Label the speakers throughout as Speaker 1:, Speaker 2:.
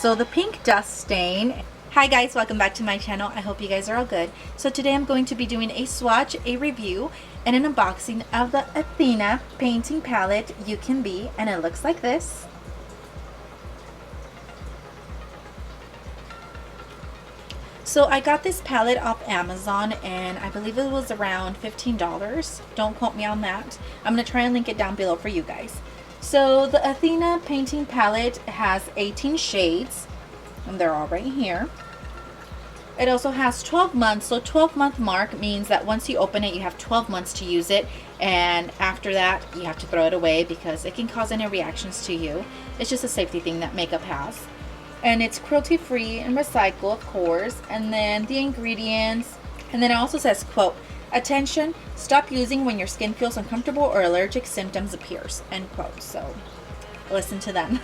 Speaker 1: So the pink dust stain. Hi guys, welcome back to my channel. I hope you guys are all good. So today I'm going to be doing a swatch, a review, and an unboxing of the Athena painting palette UCANBE, and it looks like this. So I got this palette off Amazon and I believe it was around $15. Don't quote me on that. I'm going to try and link it down below for you guys. So the Athena painting palette has 18 shades and they're all right here. It also has 12 months, so 12-month mark means that once you open it you have 12 months to use it, and after that you have to throw it away because it can cause any reactions to you. It's just a safety thing that makeup has. And it's cruelty free and recycle, of course. And then the ingredients, and then it also says, quote, attention, stop using when your skin feels uncomfortable or allergic symptoms appears, end quote. So listen to them.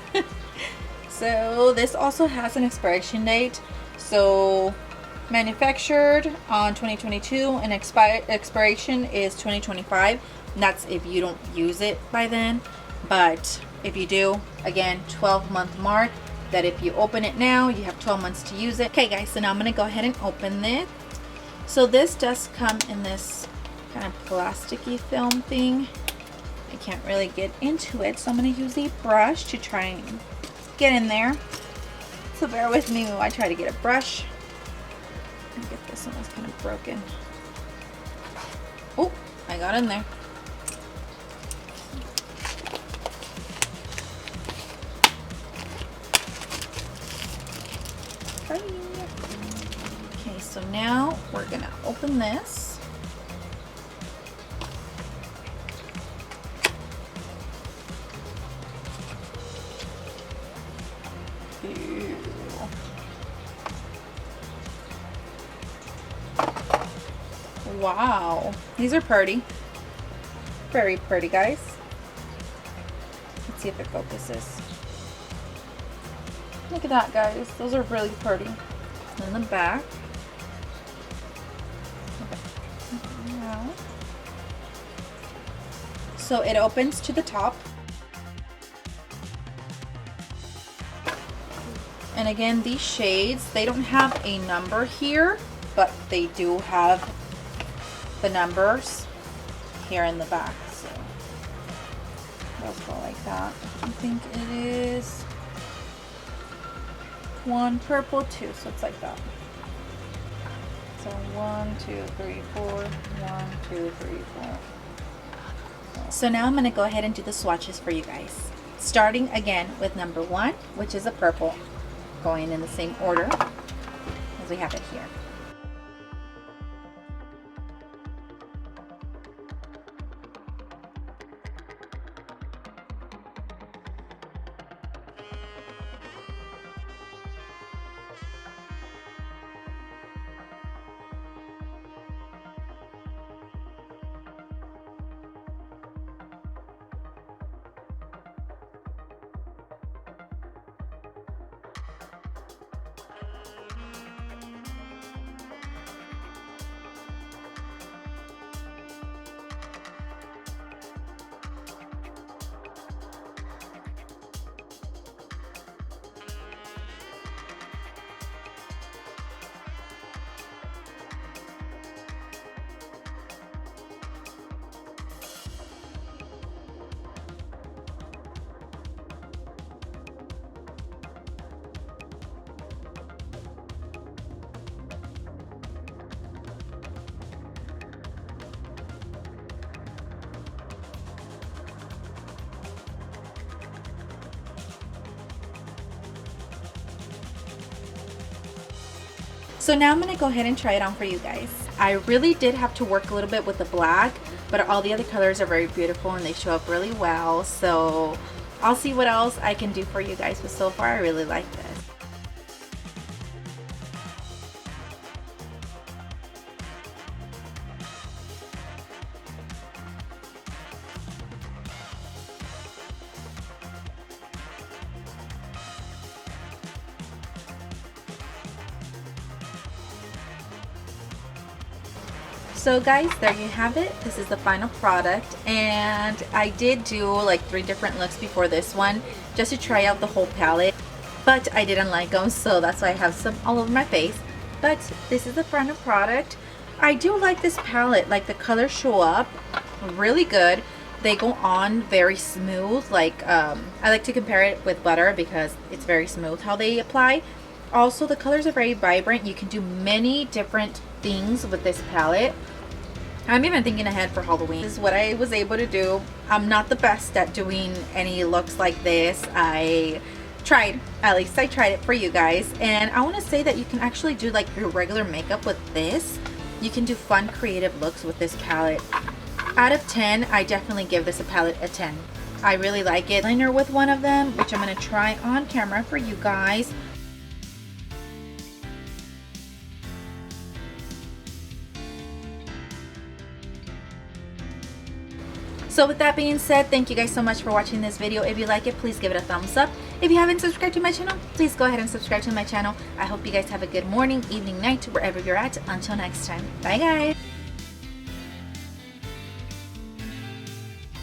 Speaker 1: So this also has an expiration date. So manufactured on 2022 and expiration is 2025. And that's if you don't use it by then. But if you do, again, 12-month mark, that if you open it now you have 12 months to use it. Okay guys, so now I'm gonna go ahead and open it. So this does come in this kind of plasticky film thing. I can't really get into it, so I'm gonna use a brush to try and get in there. So bear with me while I try to get a brush. Let me get this one, that's kind of broken. Oh, I got in there. Okay, so now we're gonna open this. Ew. Wow, these are pretty. Very pretty, guys. Let's see if it focuses. Look at that, guys. Those are really pretty. And then the back. Okay. So it opens to the top. And again, these shades, they don't have a number here, but they do have the numbers here in the back. So those go like that. I think it is 1 purple, 2, so it's like that. So 1 2 3 4, 1 2 3 4. So now I'm going to go ahead and do the swatches for you guys, starting again with number 1, which is a purple, going in the same order as we have it here. So now I'm going to go ahead and try it on for you guys. I really did have to work a little bit with the black, but all the other colors are very beautiful and they show up really well. So I'll see what else I can do for you guys, but so far I really like this. So guys, there you have it. This is the final product, and I did do like 3 different looks before this one just to try out the whole palette. but I didn't like them, so that's why I have some all over my face. But this is the final product. I do like this palette. Like, the colors show up really good. They go on very smooth. Like, I like to compare it with butter because it's very smooth how they apply. Also, the colors are very vibrant. You can do many different things with this palette. I'm even thinking ahead for Halloween. This is what I was able to do. I'm not the best at doing any looks like this. I tried, at least I tried it for you guys. And I want to say that you can actually do like your regular makeup with this. You can do fun creative looks with this palette. Out of 10, I definitely give this a palette a 10. I really like it. Liner with one of them, which I'm going to try on camera for you guys. So with that being said, thank you guys so much for watching this video. If you like it, please give it a thumbs up. If you haven't subscribed to my channel, please go ahead and subscribe to my channel. I hope you guys have a good morning, evening, night, wherever you're at. Until next time. Bye guys.